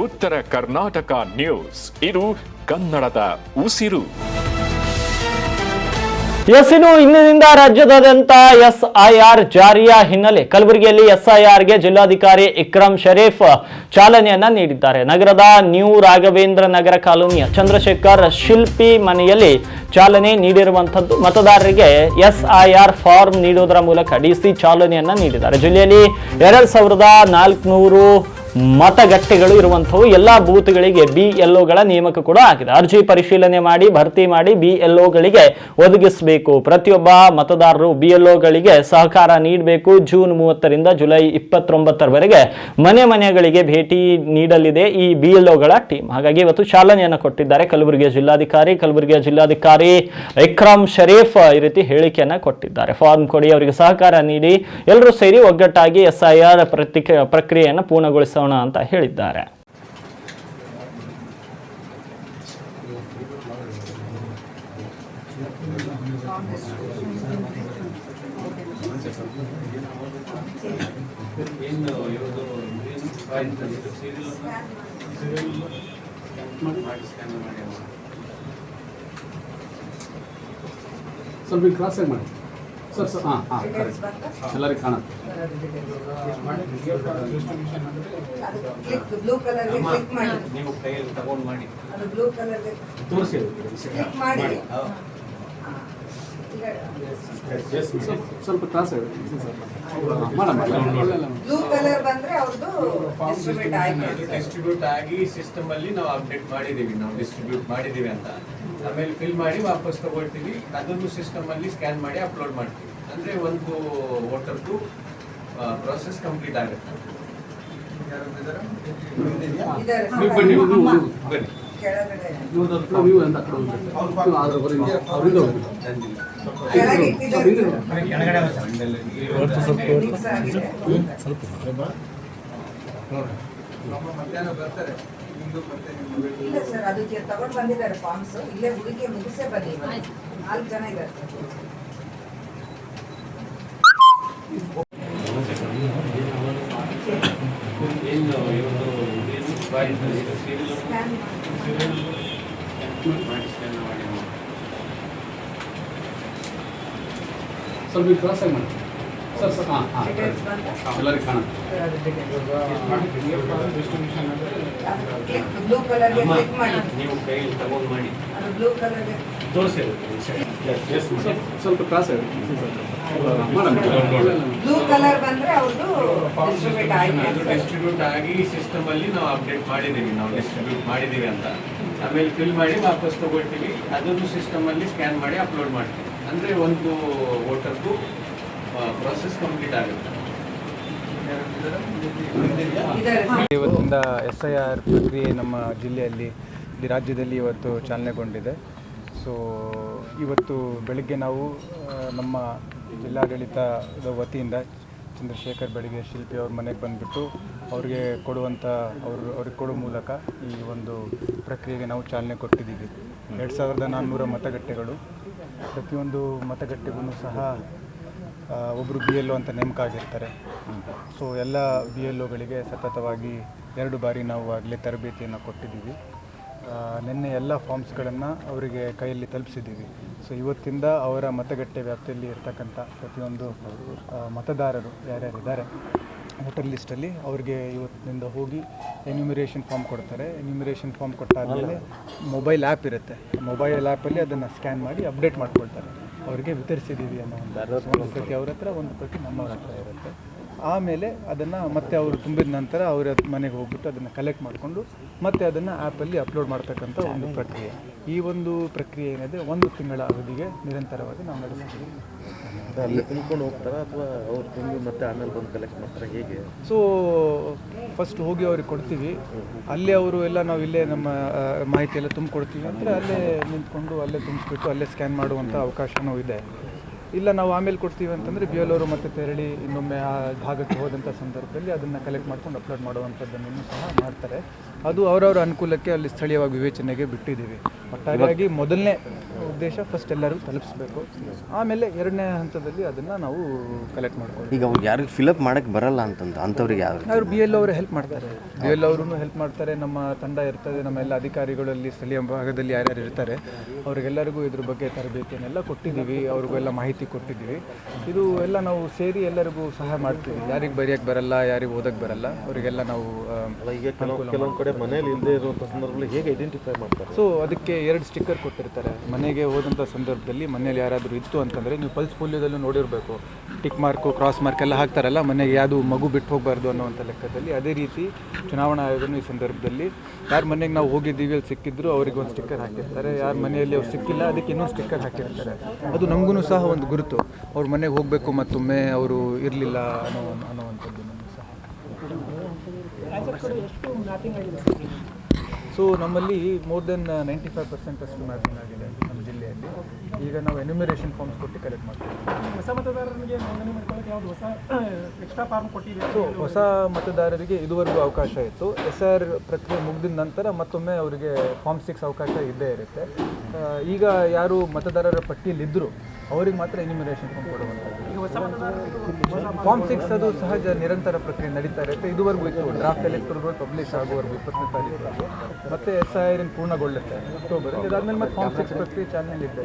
ಉತ್ತರ ಕರ್ನಾಟಕ ನ್ಯೂಸ್, ಇದು ಕನ್ನಡದ ಉಸಿರು. ಇನ್ನು ಇಂದಿನಿಂದ ರಾಜ್ಯದಾದ್ಯಂತ SIR ಜಾರಿಯ ಹಿನ್ನೆಲೆ ಕಲಬುರಗಿಯಲ್ಲಿ SIRಗೆ ಜಿಲ್ಲಾಧಿಕಾರಿ ಇಕ್ರಮ್ ಶರೀಫ್ ಚಾಲನೆಯನ್ನ ನೀಡಿದ್ದಾರೆ. ನಗರದ ನ್ಯೂ ರಾಘವೇಂದ್ರ ನಗರ ಕಾಲೋನಿಯ ಚಂದ್ರಶೇಖರ್ ಶಿಲ್ಪಿ ಮನೆಯಲ್ಲಿ ಚಾಲನೆ ನೀಡಿರುವಂತದ್ದು. ಮತದಾರರಿಗೆ SIR ಫಾರ್ಮ್ ನೀಡುವುದರ ಮೂಲಕ DC ಚಾಲನೆಯನ್ನ ನೀಡಿದ್ದಾರೆ. ಜಿಲ್ಲೆಯಲ್ಲಿ 2400 ಮತಗಟ್ಟೆಗಳು ಇರುವಂತವು. ಎಲ್ಲಾ ಬೂತ್ಗಳಿಗೆ BLOಗಳ ನೇಮಕ ಕೂಡ ಆಗಿದೆ. ಅರ್ಜಿ ಪರಿಶೀಲನೆ ಮಾಡಿ ಭರ್ತಿ ಮಾಡಿ BLOಗಳಿಗೆ ಒದಗಿಸಬೇಕು. ಪ್ರತಿಯೊಬ್ಬ ಮತದಾರರು BLOಗಳಿಗೆ ಸಹಕಾರ ನೀಡಬೇಕು. ಜೂನ್ 30ರಿಂದ ಜುಲೈ 29ರವರೆಗೆ ಮನೆಗಳಿಗೆ ಭೇಟಿ ನೀಡಲಿದೆ ಈ BLOಗಳ ಟೀಮ್. ಹಾಗಾಗಿ ಇವತ್ತು ಚಾಲನೆಯನ್ನು ಕೊಟ್ಟಿದ್ದಾರೆ ಕಲಬುರಗಿಯ ಜಿಲ್ಲಾಧಿಕಾರಿ ಇಕ್ರಮ್ ಶರೀಫ್ ಈ ರೀತಿ ಹೇಳಿಕೆಯನ್ನ ಕೊಟ್ಟಿದ್ದಾರೆ. ಫಾರ್ಮ್ ಕೊಡಿ, ಅವರಿಗೆ ಸಹಕಾರ ನೀಡಿ, ಎಲ್ಲರೂ ಸೇರಿ ಒಗ್ಗಟ್ಟಾಗಿ SIR ಪ್ರಕ್ರಿಯೆಯನ್ನು ಪೂರ್ಣಗೊಳಿಸೋಣ ಅಂತ ಹೇಳಿದ್ದಾರೆ. ಸ್ವಲ್ಪ ಕ್ರಾಸ್ ಆಗಿ ಮಾಡಿ ಸರ್. ಎಲ್ಲರಿಗೂ ಕಾಣುತ್ತೆ. ಬ್ಲೂ ಕಲರ್ಗೆ ಕ್ಲಿಕ್ ಮಾಡಿ, ನೀವು ಕೈಯಲ್ಲಿ ತಗೊಂಡು ಮಾಡಿ, ಅದು ಬ್ಲೂ ಕಲರ್ಗೆ ತೋರಿಸಿ ಕ್ಲಿಕ್ ಮಾಡಿ. ಸ್ವಲ್ಪ ಕ್ರಾಸ್ ಆಗಿ ಬ್ಲೂ ಕಲರ್ ಬಂದ್ರೆ ಅವ್ರದ್ದು ಡಿಸ್ಟ್ರಿಬ್ಯೂಟ್ ಆಗಿ ಸಿಸ್ಟಮ್ ಅಲ್ಲಿ ನಾವು ಅಪ್ಡೇಟ್ ಮಾಡಿದೀವಿ, ನಾವು ಡಿಸ್ಟ್ರಿಬ್ಯೂಟ್ ಮಾಡಿದೀವಿ ಅಂತ. ಆಮೇಲೆ ಫಿಲ್ ಮಾಡಿ ವಾಪಸ್ ತಗೊಳ್ತೀವಿ. ಅದನ್ನು ಸಿಸ್ಟಮ್ ಅಲ್ಲಿ ಸ್ಕ್ಯಾನ್ ಮಾಡಿ ಅಪ್ಲೋಡ್ ಮಾಡ್ತೀವಿ. ಅಂದ್ರೆ ಒಂದು ವೋಟರ್ದು ಪ್ರೋಸೆಸ್ ಕಂಪ್ಲೀಟ್ ಆಗುತ್ತೆ. ಇಲ್ಲ ಸರ್, ಅದಕ್ಕೆ ತಗೊಂಡು ಬಂದಿದ್ದಾರೆ ಫಾರ್ಮ್ಸ್. ಇಲ್ಲೇ ಹುಡುಗಿ ಮುಗಿಸೇ ಬನ್ನಿ, 4 ಜನ ಇದ್ದಾರೆ. ಸ್ವಲ್ಪ ಕ್ರಾಸ್ ಆಗಿ ಮಾಡಿ ಸರ್. ಎಲ್ಲರಿಗೂ ಕಾಣುತ್ತೆ. ಬ್ಲೂ ಕಲರ್ಗೆ ಕ್ಲಿಕ್ ಮಾಡಿ, ನೀವು ಕೈಯಲ್ಲಿ ತಗೊಂಡು ಮಾಡಿ, ಅದು ಬ್ಲೂ ಕಲರ್ಗೆ ತೋರಿಸಿ. ಸ್ವಲ್ಪ ಕ್ರಾಸ್ ಆಗಿ ಬ್ಲೂ ಕಲರ್ ಬಂದ್ರೆ ಅವ್ರದ್ದು ಡಿಸ್ಟ್ರಿಬ್ಯೂಟ್ ಆಗಿ ಸಿಸ್ಟಮ್ ಅಲ್ಲಿ ನಾವು ಅಪ್ಡೇಟ್ ಮಾಡಿದೀವಿ, ನಾವು ಡಿಸ್ಟ್ರಿಬ್ಯೂಟ್ ಮಾಡಿದೀವಿ ಅಂತ. ಆಮೇಲೆ ಫಿಲ್ ಮಾಡಿ ವಾಪಸ್ ತಗೊಳ್ತೀವಿ. ಅದನ್ನು ಸಿಸ್ಟಮ್ ಅಲ್ಲಿ ಸ್ಕ್ಯಾನ್ ಮಾಡಿ ಅಪ್ಲೋಡ್ ಮಾಡ್ತೀವಿ. ಅಂದ್ರೆ ಒಂದು ವೋಟರ್ದು ಪ್ರೋಸೆಸ್ ಕಂಪ್ಲೀಟ್ ಆಗುತ್ತೆ. ಇವತ್ತಿಂದ SIR ಪ್ರಕ್ರಿಯೆ ನಮ್ಮ ಜಿಲ್ಲೆಯಲ್ಲಿ, ರಾಜ್ಯದಲ್ಲಿ ಇವತ್ತು ಚಾಲನೆಗೊಂಡಿದೆ. ಸೊ ಇವತ್ತು ಬೆಳಗ್ಗೆ ನಾವು ನಮ್ಮ ಜಿಲ್ಲಾಡಳಿತದ ವತಿಯಿಂದ ಚಂದ್ರಶೇಖರ್ ಬೆಳಗ್ಗೆ ಶಿಲ್ಪಿ ಅವ್ರ ಮನೆಗೆ ಬಂದುಬಿಟ್ಟು ಅವ್ರಿಗೆ ಅವ್ರಿಗೆ ಕೊಡೋ ಮೂಲಕ ಈ ಒಂದು ಪ್ರಕ್ರಿಯೆಗೆ ನಾವು ಚಾಲನೆ ಕೊಟ್ಟಿದ್ದೀವಿ. 2400 ಮತಗಟ್ಟೆಗಳು. ಪ್ರತಿಯೊಂದು ಮತಗಟ್ಟೆಗೂ ಸಹ ಒಬ್ಬರು BLO ಅಂತ ನೇಮಕ ಆಗಿರ್ತಾರೆ. ಸೊ ಎಲ್ಲ BLOಗಳಿಗೆ ಸತತವಾಗಿ 2 ಬಾರಿ ನಾವು ಆಗಲೇ ತರಬೇತಿಯನ್ನು ಕೊಟ್ಟಿದ್ದೀವಿ. ನಿನ್ನೆ ಎಲ್ಲ ಫಾರ್ಮ್ಸ್ಗಳನ್ನು ಅವರಿಗೆ ಕೈಯಲ್ಲಿ ತಲುಪಿಸಿದ್ದೀವಿ. ಸೊ ಇವತ್ತಿಂದ ಅವರ ಮತಗಟ್ಟೆ ವ್ಯಾಪ್ತಿಯಲ್ಲಿ ಇರ್ತಕ್ಕಂಥ ಪ್ರತಿಯೊಂದು ಮತದಾರರು ಯಾರ್ಯಾರಿದ್ದಾರೆ ವೋಟರ್ ಲಿಸ್ಟಲ್ಲಿ ಅವ್ರಿಗೆ ಇವತ್ತಿನಿಂದ ಹೋಗಿ ಎನ್ಯುಮರೇಷನ್ ಫಾರ್ಮ್ ಕೊಡ್ತಾರೆ. ಎನ್ಯುಮರೇಷನ್ ಫಾರ್ಮ್ ಕೊಟ್ಟಾದಮೇಲೆ ಮೊಬೈಲ್ ಆ್ಯಪ್ ಇರುತ್ತೆ. ಮೊಬೈಲ್ ಆ್ಯಪಲ್ಲಿ ಅದನ್ನು ಸ್ಕ್ಯಾನ್ ಮಾಡಿ ಅಪ್ಡೇಟ್ ಮಾಡ್ಕೊಳ್ತಾರೆ. ಅವರಿಗೆ ವಿತರಿಸಿದ್ದೀವಿ ಅನ್ನೋ ಒಂದು ಪ್ರತಿ ಅವ್ರ ಹತ್ರ, ಒಂದು ಪ್ರತಿ ನಮ್ಮವ್ರ ಹತ್ರ ಇರುತ್ತೆ. ಆಮೇಲೆ ಅದನ್ನು ಮತ್ತೆ ಅವರು ತುಂಬಿದ ನಂತರ ಅವರ ಮನೆಗೆ ಹೋಗ್ಬಿಟ್ಟು ಅದನ್ನು ಕಲೆಕ್ಟ್ ಮಾಡಿಕೊಂಡು ಮತ್ತೆ ಅದನ್ನು ಆ್ಯಪಲ್ಲಿ ಅಪ್ಲೋಡ್ ಮಾಡ್ತಕ್ಕಂಥ ಒಂದು ಪ್ರಕ್ರಿಯೆ. ಈ ಒಂದು ಪ್ರಕ್ರಿಯೆ ಏನಿದೆ 1 ತಿಂಗಳ ಅವಧಿಗೆ ನಿರಂತರವಾಗಿ ನಾವು ನಡೆಸ್ತೀವಿ. ಅಲ್ಲಿ ತುಂಬಿಕೊಂಡು ಹೋಗ್ತಾರೆ ಅಥವಾ ಅವ್ರು ತುಂಬಿ ಮತ್ತೆ ಆಮೇಲೆ ಬಂದು ಕಲೆಕ್ಟ್ ಮಾಡ್ತಾರೆ, ಹೇಗೆ? ಸೊ ಫಸ್ಟ್ ಹೋಗಿ ಅವ್ರಿಗೆ ಕೊಡ್ತೀವಿ. ಅಲ್ಲೇ ಅವರು ಎಲ್ಲ ನಾವು ಇಲ್ಲೇ ನಮ್ಮ ಮಾಹಿತಿ ಎಲ್ಲ ತುಂಬಿಕೊಡ್ತೀವಿ ಅಂದರೆ ಅಲ್ಲೇ ನಿಂತ್ಕೊಂಡು ಅಲ್ಲೇ ತುಂಬಿಸ್ಬಿಟ್ಟು ಅಲ್ಲೇ ಸ್ಕ್ಯಾನ್ ಮಾಡುವಂಥ ಅವಕಾಶವೂ ಇದೆ. ಇಲ್ಲ ನಾವು ಆಮೇಲೆ ಕೊಡ್ತೀವಿ ಅಂತಂದರೆ ಬಿ ಎಲ್ ಅವರು ಮತ್ತೆ ತೆರಳಿ ಇನ್ನೊಮ್ಮೆ ಆ ಭಾಗಕ್ಕೆ ಹೋದಂಥ ಸಂದರ್ಭದಲ್ಲಿ ಅದನ್ನು ಕಲೆಕ್ಟ್ ಮಾಡ್ಕೊಂಡು ಅಪ್ಲೋಡ್ ಮಾಡುವಂಥದ್ದನ್ನು ಸಹ ಮಾಡ್ತಾರೆ. ಅದು ಅವರವರ ಅನುಕೂಲಕ್ಕೆ ಅಲ್ಲಿ ಸ್ಥಳೀಯವಾಗಿ ವಿವೇಚನೆಗೆ ಬಿಟ್ಟಿದ್ದೀವಿ. ಒಟ್ಟಾರೆಯಾಗಿ ಮೊದಲನೇ ಉದ್ದೇಶ ಫಸ್ಟ್ ಎಲ್ಲರಿಗೂ ತಲುಪಿಸ್ಬೇಕು, ಆಮೇಲೆ ಎರಡನೇ ಹಂತದಲ್ಲಿ ಅದನ್ನು ನಾವು ಕಲೆಕ್ಟ್ ಮಾಡ್ಕೊಳ್ಳಿ. ಈಗ ಅವ್ರಿಗೆ ಯಾರಿಗೆ ಫಿಲಪ್ ಮಾಡೋಕ್ಕೆ ಬರಲ್ಲ ಅಂಥವ್ರಿಗೆ ಅವರು ಬಿ ಎಲ್ ಅವರು ಹೆಲ್ಪ್ ಮಾಡ್ತಾರೆ, ಬಿ ಎಲ್ ಅವರು ಹೆಲ್ಪ್ ಮಾಡ್ತಾರೆ. ನಮ್ಮ ತಂಡ ಇರ್ತದೆ, ನಮ್ಮ ಎಲ್ಲ ಅಧಿಕಾರಿಗಳಲ್ಲಿ ಸ್ಥಳೀಯ ಭಾಗದಲ್ಲಿ ಯಾರ್ಯಾರು ಇರ್ತಾರೆ ಅವರಿಗೆಲ್ಲರಿಗೂ ಇದ್ರ ಬಗ್ಗೆ ತರಬೇತಿಯನ್ನೆಲ್ಲ ಕೊಟ್ಟಿದ್ದೀವಿ, ಅವ್ರಿಗೆಲ್ಲ ಮಾಹಿತಿ ಕೊಟ್ಟಿದ್ದೀವಿ. ಇದು ಎಲ್ಲ ನಾವು ಸೇರಿ ಎಲ್ಲರಿಗೂ ಸಹಾಯ ಮಾಡ್ತೀವಿ. ಯಾರಿಗೆ ಬರೆಯೋಕ್ಕೆ ಬರಲ್ಲ, ಯಾರಿಗೆ ಓದೋಕ್ಕೆ ಬರಲ್ಲ, ಅವರಿಗೆಲ್ಲ ನಾವು ಈಗ ಕೆಲವೊಂದು ಕಡೆ ಮನೇಲಿ ಇಲ್ಲದೆ ಇರುವಂಥ ಸಂದರ್ಭದಲ್ಲಿ ಹೇಗೆ ಐಡೆಂಟಿಫೈ ಮಾಡ್ತಾರೆ? ಸೊ ಅದಕ್ಕೆ 2 ಸ್ಟಿಕ್ಕರ್ ಕೊಟ್ಟಿರ್ತಾರೆ. ಮನೆಗೆ ಹೋದಂಥ ಸಂದರ್ಭದಲ್ಲಿ ಮನೇಲಿ ಯಾರಾದರೂ ಇತ್ತು ಅಂತಂದರೆ, ನೀವು ಪಲ್ಸ್ ಪೋಲಿಯೋದಲ್ಲೂ ನೋಡಿರಬೇಕು, ಟಿಕ್ ಮಾರ್ಕು ಕ್ರಾಸ್ ಮಾರ್ಕ್ ಎಲ್ಲ ಹಾಕ್ತಾರಲ್ಲ, ಮನೆಗೆ ಯಾವುದು ಮಗು ಬಿಟ್ಟು ಹೋಗಬಾರ್ದು ಅನ್ನೋವಂಥ ಲೆಕ್ಕದಲ್ಲಿ. ಅದೇ ರೀತಿ ಚುನಾವಣಾ ಆಯೋಗನೂ ಈ ಸಂದರ್ಭದಲ್ಲಿ ಯಾರ ಮನೆಗೆ ನಾವು ಹೋಗಿದ್ದೀವಿ ಅಲ್ಲಿ ಸಿಕ್ಕಿದ್ರು ಅವರಿಗೆ ಒಂದು ಸ್ಟಿಕ್ಕರ್ ಹಾಕಿರ್ತಾರೆ, ಯಾರ ಮನೆಯಲ್ಲಿ ಅವ್ರು ಸಿಕ್ಕಿಲ್ಲ ಅದಕ್ಕೆ ಇನ್ನೊಂದು ಸ್ಟಿಕ್ಕರ್ ಹಾಕಿರ್ತಾರೆ. ಅದು ನಮಗೂ ಸಹ ಒಂದು ಗುರುತು, ಅವ್ರ ಮನೆಗೆ ಹೋಗಬೇಕು ಮತ್ತೊಮ್ಮೆ ಅವರು ಇರಲಿಲ್ಲ ಅನ್ನೋವಂಥದ್ದು ನಮಗೂ ಸಹ. ಸೊ ನಮ್ಮಲ್ಲಿ ಮೋರ್ ದೆನ್ 95% ಅಷ್ಟು ಮ್ಯಾಪಿಂಗ್ ಆಗಿದೆ ನಮ್ಮ ಜಿಲ್ಲೆಯಲ್ಲಿ. ಈಗ ನಾವು ಎನ್ಯುಮರೇಷನ್ ಫಾರ್ಮ್ಸ್ ಕೊಟ್ಟು ಕಲೆಕ್ಟ್ ಮಾಡ್ತೀವಿ. ಹೊಸ ಮತದಾರರಿಗೆ ನೋಂದಣಿ ಮಾಡ್ಕೊಳ್ಳೋಕೆ ಯಾವುದು ಹೊಸ ಎಕ್ಸ್ಟ್ರಾ ಫಾರ್ಮ್ ಕೊಟ್ಟಿದ್ದೀವಿ? ಸೊ ಹೊಸ ಮತದಾರರಿಗೆ ಇದುವರೆಗೂ ಅವಕಾಶ ಇತ್ತು. SIR ಪ್ರಕ್ರಿಯೆ ಮುಗಿದ ನಂತರ ಮತ್ತೊಮ್ಮೆ ಅವರಿಗೆ ಫಾರ್ಮ್ 6 ಅವಕಾಶ ಇದ್ದೇ ಇರುತ್ತೆ. ಈಗ ಯಾರು ಮತದಾರರ ಪಟ್ಟಿಯಲ್ಲಿದ್ದರು ಅವರಿಗೆ ಮಾತ್ರ ಎನ್ಯುಮರೇಷನ್ ಫಾರ್ಮ್ ಕೊಡುವಂಥದ್ದು. ಫಾರ್ಮ್ 6 ಅದು ಸಹಜ ನಿರಂತರ ಪ್ರಕ್ರಿಯೆ ನಡೀತಾ ಇರುತ್ತೆ. ಇದುವರೆಗೂ ಇತ್ತು, ಡ್ರಾಫ್ಟ್ ಎಲೆಕ್ಟೋರಲ್ ರೋಲ್ ಪಬ್ಲಿಷ್ ಆಗುವವರೆಗೂ 20ನೇ ತಾರೀಕು. ಮತ್ತೆ SIR ಪೂರ್ಣಗೊಳ್ಳುತ್ತೆ ಅಕ್ಟೋಬರ್. ಇದಾದ್ಮೇಲೆ ಮತ್ತೆ ಫಾರ್ಮ್ 6 ಪ್ರಕ್ರಿಯೆ ಚಾಲನೆಯಲ್ಲಿದೆ.